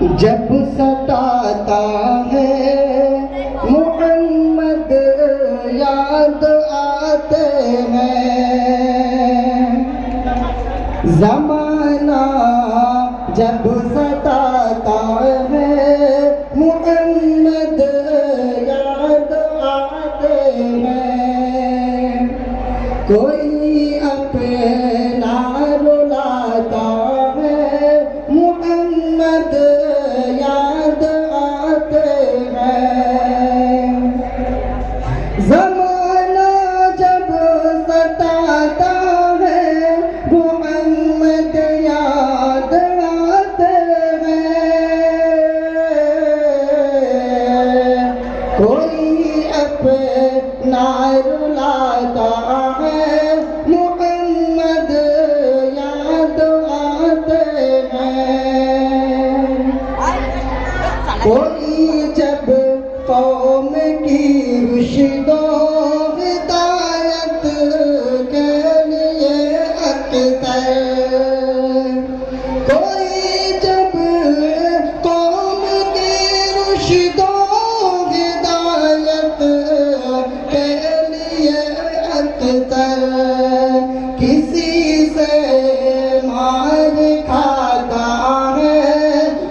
जब सताता है मोहम्मद याद आते हैं। ज़माना जब सताता है मोहम्मद याद आते हैं। कोई अपना रुलाता है मोहम्मद याद आते हैं। ज़माना जब सताता है मोहम्मद याद आते हैं। कोई अपना रुलाता है मोहम्मद याद आते हैं। कोई जब कौम की रुशिदो हिदायत के लिए अक्सर, कोई जब कौम की रुशिदो हिदायत के लिए अक्सर किसी से मार खाता है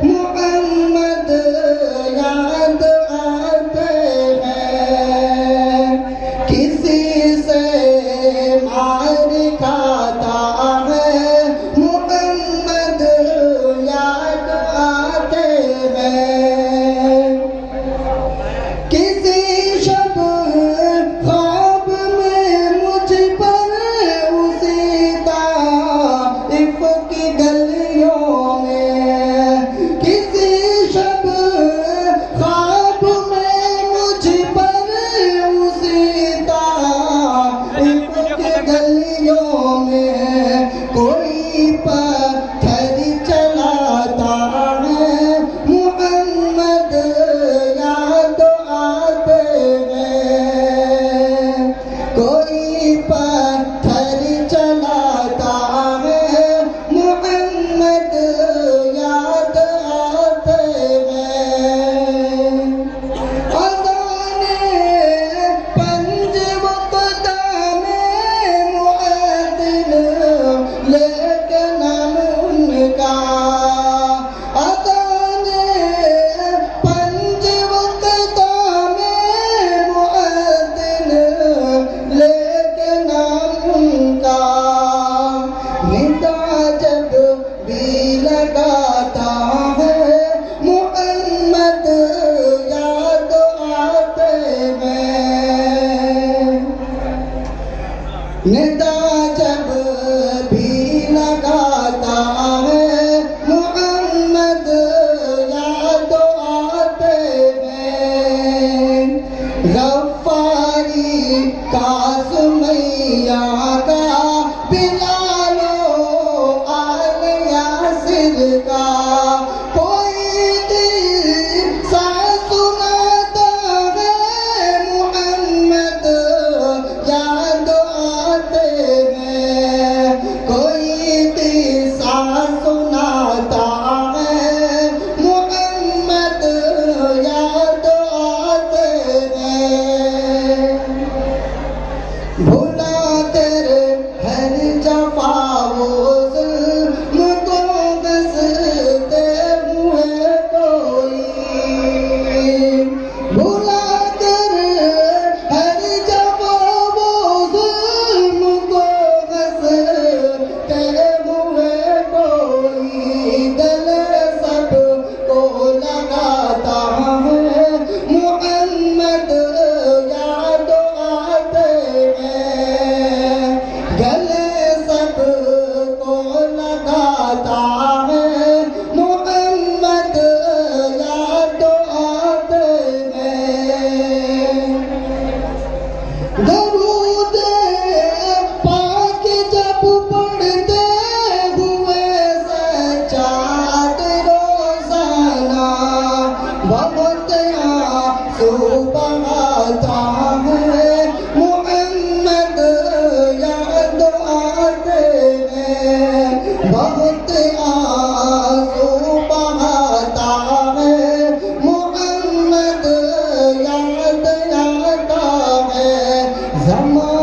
मोहम्मद ज़माने